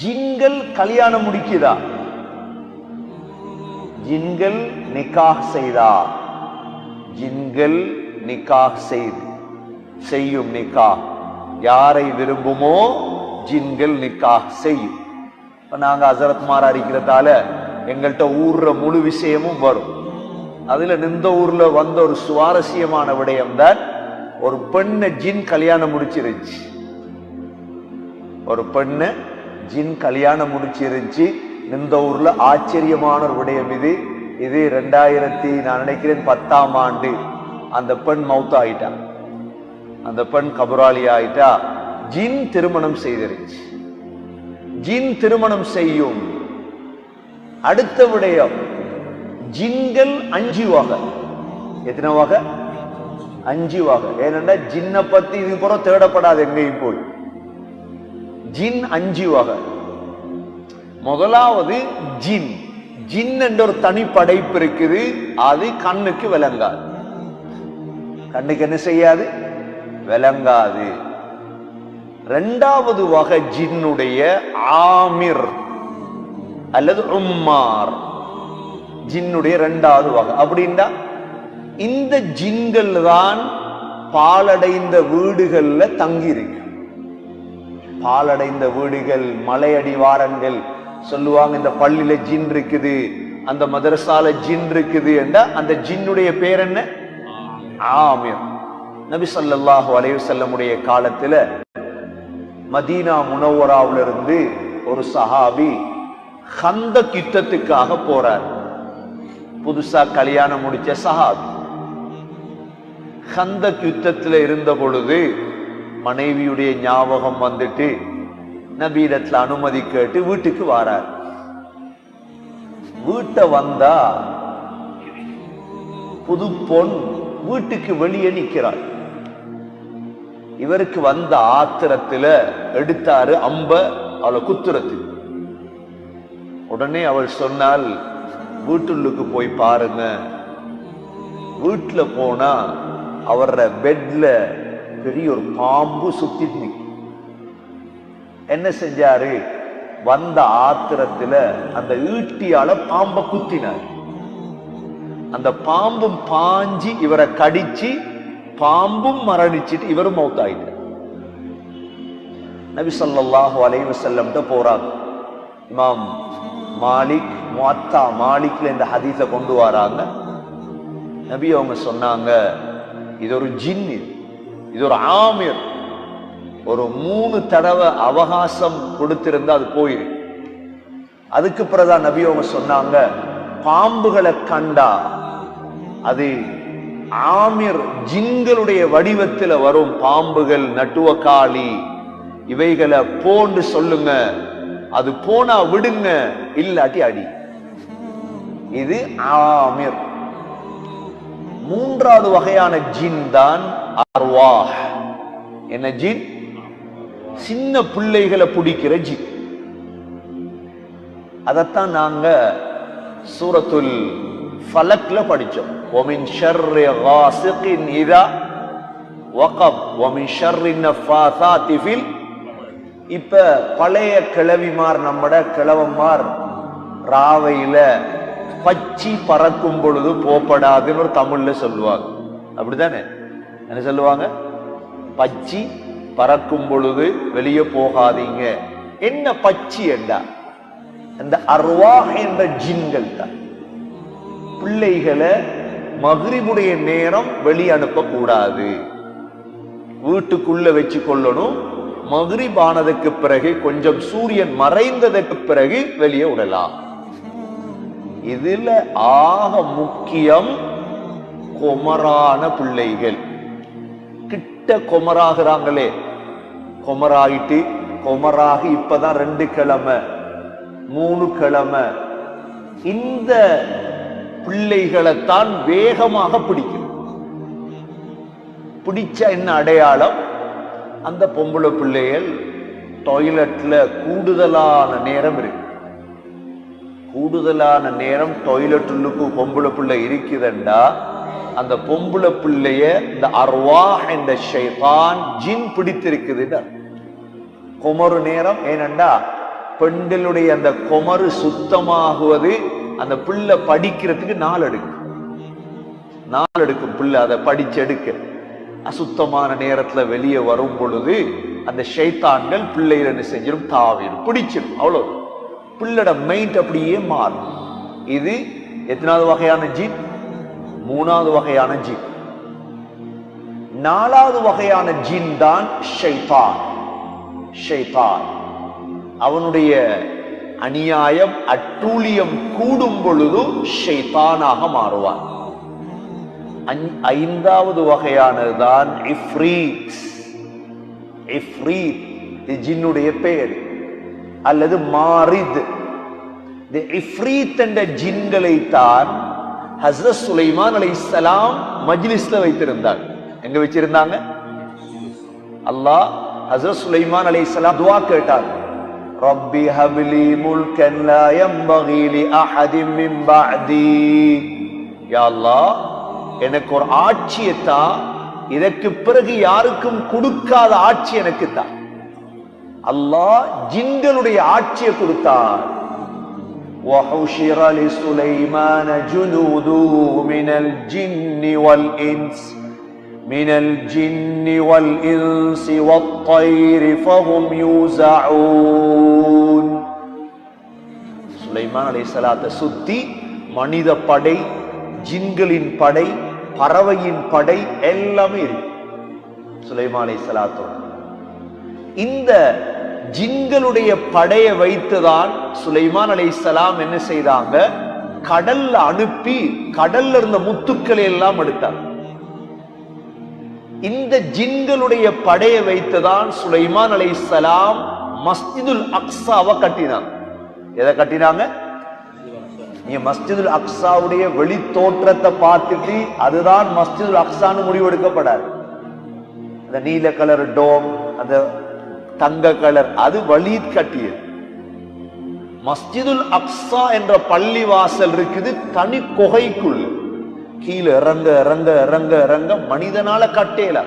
ஜின்கள் கல்யாணம் முடிக்குதா? ஜின்கள் நிக்காஹ் செய்தா? ஜின்கள் நிக்காஹ் செய்யும். நிக்காஹ் யாரை விரும்புமோ ஜின்கள் நிக்காஹ் செய்யும். நாங்க ஹசரத் மாரா இருக்கிறதால எங்கள்கிட்ட ஊர்ற முழு விஷயமும் வரும். அதுல இந்த ஊர்ல வந்த ஒரு சுவாரஸ்யமான விடயம் தான், ஒரு பெண்ணை ஜின் கல்யாணம் முடிச்சிருச்சு. ஒரு பெண்ணு ஜின் கல்யாணம் முடிச்சிருச்சு இந்த ஊர்ல. ஆச்சரியமான ஒரு விடயம் இது. 2000 நான் நினைக்கிறேன் 10ஆம் ஆண்டு அந்த பெண் மௌத்தா ஆயிட்டா. அந்த பெண் கபராளி ஆயிட்டா. ஜின் திருமணம் செய்திருச்சு. ஜின் திருமணம் செய்யும். அடுத்த விடயம், ஜின்கள் 5 வகை. எத்தனை வகை? 5 வகை. ஏனென்றா ஜின்னை பத்தி இது போற தேடப்படாது எங்கேயும் போய். ஜின் 5 வகை. முதலாவது ஜின். ஜின் என்ற ஒரு தனி படைப்பு இருக்குது. அது கண்ணுக்கு விளங்காது. கண்ணுக்கு என்ன செய்யாது? விளங்காது. 2வது வகை ஜின்னுடைய ஆமிர் அல்லது உம்மார். ஜின்னுடைய 2வது வகை. அப்படின்னா இந்த ஜின்கள் தான் பாலடைந்த வீடுகள்ல தங்கி இருக்கு. பாலடைந்த வீடுகள், மலையடிவாரங்கள் சொல்லுவாங்க. இந்த பள்ளியில ஜின் இருக்குது, அந்த மதரசால ஜின் இருக்குது என்றா அந்த ஜின்னுடைய பேர் என்ன? ஆமிர். நபி ஸல்லல்லாஹு அலைஹி வஸல்லமுடைய காலத்துல மதீனா முனவ்வராவுல இருந்து ஒரு சஹாபி கந்தக் யுத்தத்துக்காக போறார். புதுசா கல்யாணம் முடிச்ச சஹாபி. கந்தக் யுத்தத்துல இருந்த பொழுது மனைவியுடைய ஞாபகம் வந்துட்டு நபியிடத்துல அனுமதி கேட்டு வீட்டுக்கு வாரார். வீட்டை வந்தா புது பொன் வீட்டுக்கு வெளியே நிக்கிறார். இவருக்கு வந்த ஆத்திரத்துல எடுத்தாரு அம்ப அவளை குத்துறது. உடனே அவள் சொன்னால், வீட்டுள்ளுக்கு போய் பாருங்க. வீட்டுல போனா அவர பெட்ல பெரிய ஒரு பாம்பு சுத்தி நிற்கும். என்ன செஞ்சாரு? வந்த ஆத்திரத்துல அந்த ஈட்டியால பாம்பை குத்தினார். அந்த பாம்பும் பாஞ்சி இவரை கடிச்சு, பாம்பும் மரணிச்சிட்டு இவரும் மௌத்தாயிட்டார். நபி ஸல்லல்லாஹு அலைஹி வஸல்லம் போறாங்க. இமாம் மாலிக் முஅத்தா மாலிக்ல இந்த ஹதீஸை கொண்டு வராங்க. நபி அவங்க சொன்னாங்க, இது ஒரு ஜின், இது ஒரு ஆமிர். ஒரு 3 தடவை அவகாசம் கொடுத்திருந்தா அது போயிரு. அதுக்கு பிறகுதான் நபி அவங்க சொன்னாங்க, பாம்புகளை கண்டா அது ஆமிர் ஜின்களுடைய வடிவத்தில் வரும் பாம்புகள், நட்டுவக்காளி, இவைகளை போன்று சொல்லுங்க. அது போனா விடுங்க, இல்லாட்டி அடி. இது ஆமிர். 3வது வகையான ஜின் தான் அர்வாஹ். என்ன ஜின்? சின்ன பிள்ளைகளை பிடிக்கிற ஜின். அதத்தான் நாங்க சூரத்துல் ஃபலக்ல படிச்சோம். وَمِنْ شَرِّ غَاسِقٍ إِذَا وَقَبَ وَمِنْ شَرِّ النَّفَّاثَاتِ فِي. இப்ப பழைய கிழவிமார், நம்மட கிழவன்மார் ராவையில பச்சி பறக்கும் பொழுது போப்படாதுன்னு ஒரு தமிழ்ல சொல்லுவாங்க. அப்படித்தானே? என்ன சொல்லுவாங்க? பச்சி பறக்கும் பொழுது வெளியே போகாதீங்க. என்ன பச்சி என்றா அந்த அர்வாஹ் என்ற ஜின்கள் தான். பிள்ளைகளை மக்ரிபுடைய நேரம் வெளியே அனுப்ப கூடாது, வீட்டுக்குள்ள வச்சு கொள்ளணும். மக்ரிப் ஆனதுக்கு பிறகு, கொஞ்சம் சூரியன் மறைந்ததற்கு பிறகு வெளியே விடலாம். இதுல ஆக முக்கியம் கொமரான பிள்ளைகள். கிட்ட கொமராகிறாங்களே, கொமராயிட்டு கொமராகி இப்பதான் 2 கிழமை 3 கிழமை, இந்த பிள்ளைகளைத்தான் வேகமாக பிடிக்கும். பிடிச்ச என்ன அடையாளம்? அந்த பொம்பளை பிள்ளைகள் டாய்லெட்ல கூடுதலான நேரம் இருக்கு. கூடுதலான நேரம் டாய்லெட்டுக்கு பொம்பளை பிள்ளை இருக்குதுண்டா, அந்த பொம்பளை பிள்ளைய இந்த அர்வாஹ் என்ற ஷைத்தான் ஜின் பிடித்திருக்குது. குமரு நேரம் ஏனண்டா பெண்களுடைய அந்த குமறு சுத்தமாகுவது அந்த பிள்ளை படிக்கிறதுக்கு நாள் எடுக்கும் பிள்ளை அதை படிச்செடுக்க. அசுத்தமான நேரத்துல வெளியே வரும் பொழுது அந்த ஷைத்தான்கள் பிள்ளைகள் என்ன செஞ்சிடும், தாவிடும், பிடிச்சிடும். அவ்வளவு பிள்ளோட மைண்ட் அப்படியே மாறும். இது எத்தனாவது வகையான ஜின்? மூணாவது வகையான ஜின். நாலாவது வகையான ஜின் தான் ஷைத்தான். ஷைத்தான் அவனுடைய அநியாயம் அட்டூழியம் கூடும் பொழுது ஷைத்தானாக மாறுவான். ஐந்தாவது வகையானதுதான் இஃப்ரீத். இஃப்ரீத் ஜின்னுடைய பெயர், அல்லது மாரித். இஃப்ரீத் என்ற ஜின்களை தான் ஹஸ்ரத் சுலைமான் அலைஹிஸ்ஸலாம் மஜ்லிஸ்ல வைத்திருந்தார். எங்க வச்சிருந்தாங்க? அல்லாஹ் ஹஸ்ரத் சுலைமான் அலைஹிஸ்ஸலாம் துஆ கேட்டார். ரப்பி ஹப்லி முல்கன் லா யம்பகி லி அஹதின் மின் பஅதி. யா அல்லாஹ், எனக்கு ஒரு ஆட்சியை தா, இதற்கு பிறகு யாருக்கும் கொடுக்காத ஆட்சி எனக்கு தா. அல்லாஹ் ஜின்களுடைய ஆட்சியை கொடுத்தார். وحشر لسليمان جنوده من الجن والإنس والطير فهم يوزعون. சுலைமான் அலைஹிஸ்ஸலாத்தை சுத்தி மனித படை, ஜின்களின் படை, பறவையின் படை எல்லாமே இருக்கு சுலைமான் அலைஹிஸ்ஸலாத்தோட. இந்த ஜின்களுடைய படையை வைத்துதான் சுலைமான் அலைஹிஸ்ஸலாம் என்ன செய்தாங்க, கடல்ல அனுப்பி கடல்ல இருந்த முத்துக்களை எல்லாம் எடுத்தாங்க. இந்த ஜின்களுடைய படையை வைத்துதான் சுலைமான் அலைஹிஸ்ஸலாம் மஸ்ஜிதுல் அக்ஸாவை கட்டினாங்க. எதை கட்டினாங்க? நீங்க மஸ்ஜிதுல் அக்ஸாவுடைய வெளி தோற்றத்தை பார்த்துட்டு அதுதான் மஸ்ஜிதுல் அக்ஸான்னு முடிவெடுக்கப்படாது. அந்த நீல கலர் டோம், அந்த தங்க கலர், அது வலீத் கட்டியது. மஸ்ஜிதுல் அக்ஸா என்ற பள்ளி வாசல் இருக்குது தனி குகைக்குள்ள. கீழே இறங்க இறங்க இறங்க இறங்க மனிதனால கட்டேல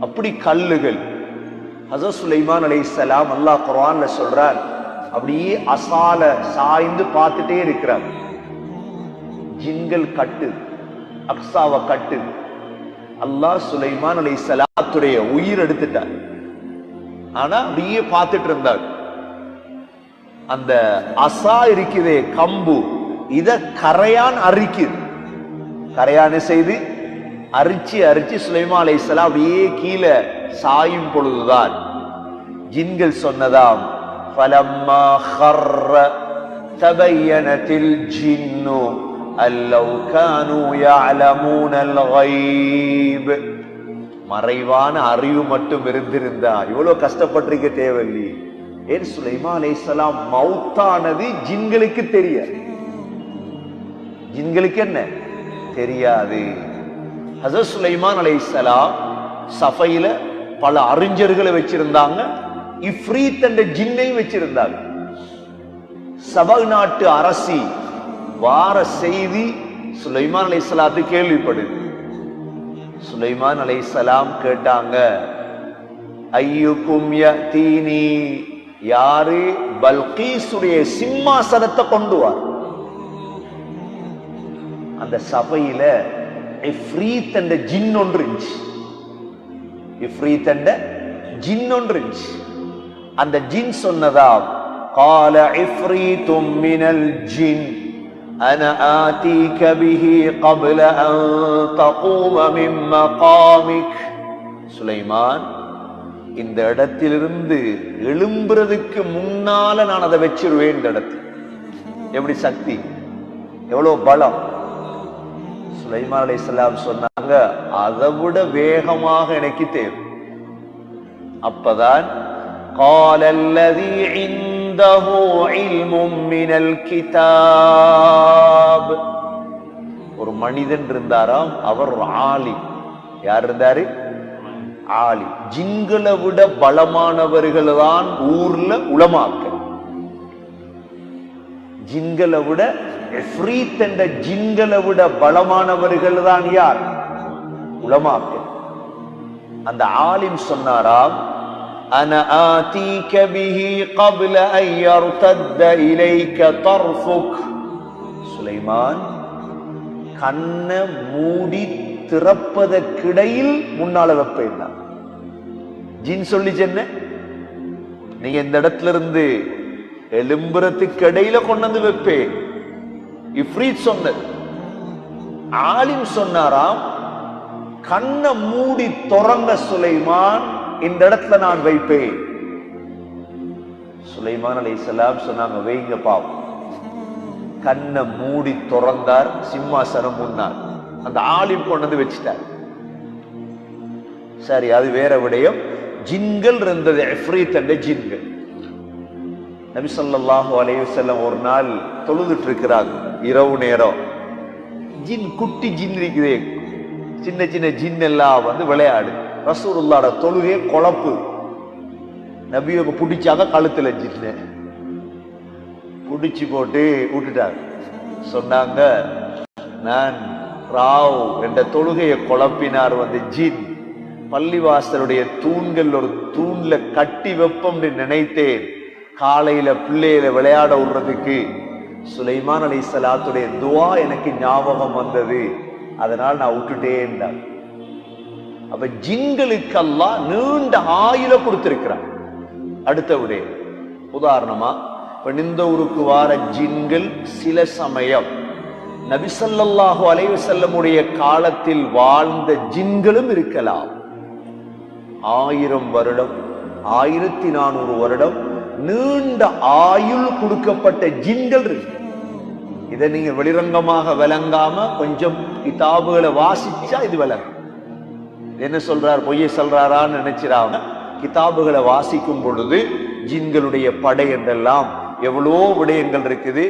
அப்படி கல்லுகள். ஹஸரத் சுலைமான் அலைஹிஸ்ஸலாம் அல்லாஹ் குர்ஆன்ல சொல்றார், அப்படியே அசால சாய்ந்து பார்த்துட்டே இருக்கிறார். ஜின்கள் கட்டு, அக்ஸாவை கட்டு. அல்லாஹ் சுலைமான் அலைஹிஸ்ஸலாத்துடைய உயிர் எடுத்துட்டார். ஆனா அப்படியே பார்த்துட்டு இருந்தார். அந்த அசா இருக்குதே, கம்பு, இத கரையான் அரிக்குது. கரையான செய்து அரிச்சு அரிச்சு சுலைமான் அலைஹிஸ்ஸலாம் அப்படியே கீழே சாயும் பொழுதுதான் ஜின்கள் சொன்னதாம், فَلَمَّا خَرَّ تَبَيَّنَتِ الْجِنُّ أَن لَّوْ كَانُوا يَعْلَمُونَ الْغَيْبَ. மறைவான அறிவு மட்டும் இருந்திருந்தா இவ்வளவு கஷ்டப்பட்டிருக்க தேவையில்லை. ஏன் சுலைமான் அலைஹிஸ்ஸலாம் மௌத்தானது ஜின்களுக்கு தெரியாது. ஜின்களுக்கு என்ன தெரியாது. ஹஸரத் சுலைமான் அலைஹிஸ்ஸலாம் சஃபையில பல அறிஞர்களை வச்சிருந்தாங்க. இஃப்ரீத் என்ற ஜின்னை வச்சிருந்தாங்க. சபா நாட்டு அரசி வார செய்தி சுலைமான் அலைஹிஸ்ஸலாத்து கேள்விப்படுது. சுலைமான் அலைஹிஸ்ஸலாம் கேட்டாங்க, ஐயுக்கும் யதீனி, யாரு பல்கீசுடைய சிம்மாசனத்தை கொண்டு வா. அந்த சபையில இஃப்ரீத் என்ற ஜின் ஒன்று இருந்துச்சு. இஃப்ரீத் என்ற ஜின் ஒன்று இருந்துச்சு. அந்த ஜின் சொன்னதாம், قال عفريت من الجن أنا آتيك به قبل أن تقوم من مقامك. சுலைமான், இந்த இடத்திலிருந்து எழும்புறதுக்கு முன்னால நான் அதை வச்சிருவேன். இந்த இடத்தில் எப்படி சக்தி, எவ்வளவு பலம். சுலைமான் அலைஹிஸ்ஸலாம் சொன்னாங்க, அதை விட வேகமாக எனக்கு தேவை. அப்பதான் قال الذي عنده علم من الكتاب. ஒரு மனிதன் இருந்தாராம், அவர் ஒரு ஆலி. யார் இருந்தாரு? ஆலி. ஜின்களை விட பலமானவர்கள் தான் ஊர்ல உலமாக்கள். ஜின்களை விட, இஃப்ரீத் என்ற ஜின்களை விட பலமானவர்கள் தான் யார்? உலமாக்கள். அந்த ஆலிம் சொன்னாராம், أنا آتيك به قبل أن يرتد إليك طرفك. சுலைமான் கண்ணை மூடி திறப்பதற்கிடையில் முன்னால வைப்பேன். ஜின் சொல்லி சென்ன நீங்க இந்த இடத்துல இருந்து எலும்புறத்துக்கு இடையில கொண்டு வந்து வைப்பேன். இஃப்ரீத் சொன்னது. ஆலிம் சொன்னாராம், கண்ணை மூடி திறந்த சுலைமான் இந்த இடத்துல நான் வைப்பேன். சுலைமான் அலைஹிஸ்ஸலாம் சொன்னாங்க, வைங்க பாவம். கண்ணை மூடி திறந்தார், சிம்மாசனம் முன்னார். அந்த ஆலிம் கொண்டு வந்து வச்சுட்டார். சரி, அது வேற விடயம். ஜின்கள் இருந்தது, இஃப்ரீத் என்ற ஜின்கள். நபி ஸல்லல்லாஹு அலைஹி வஸல்லம் ஒரு நாள் தொழுதுட்டு இருக்கிறாங்க, இரவு நேரம். ஜின், குட்டி ஜின் இருக்குதே, சின்ன சின்ன ஜின் எல்லாம் வந்து விளையாடு. ரசூலுல்லாஹ்வோட தொழுகை குழப்பு. நபியை பிடிச்சாங்க, கழுத்துல ஜின்னு பிடிச்சு போட்டு விட்டுட்டாங்க. சொன்னாங்க, நான் ராவ் என்ற தொழுகையை குழப்பினார் வந்து ஜின். பள்ளிவாசலுடைய தூண்கள் ஒரு தூண்ல கட்டி வைப்போம்னு நினைத்தேன். காலையில பிள்ளையில விளையாட விடுறதுக்கு சுலைமான் அலைஹிஸ்ஸலாத்துடைய துஆ எனக்கு ஞாபகம் வந்தது, அதனால் நான் விட்டுட்டேன். அப்ப ஜின்களுக்கு அல்லாஹ் நீண்ட ஆயுள கொடுத்திருக்கிறான். அடுத்த விடயம், உதாரணமா இந்த ஊருக்கு வார ஜின்கள் சில சமயம் நபி ஸல்லல்லாஹு அலைஹி வஸல்லமுடைய காலத்தில் வாழ்ந்த ஜின்களும் இருக்கலாம். 1000 வருடம், 1400 வருடம் நீண்ட ஆயுள் கொடுக்கப்பட்ட ஜின்கள் இருக்கு. இதை நீங்க வெளிரங்கமாக விளங்காம கொஞ்சம் கிதாபுகளை வாசிச்சா இது விளங்கும். என்ன சொல்றார், பொய்யை சொல்றாரான்னு நினைச்சிடாம கிதாபுகளை வாசிக்கும் பொழுது ஜின்களுடைய படை என்றெல்லாம் எவ்வளோ விடயங்கள் இருக்குது.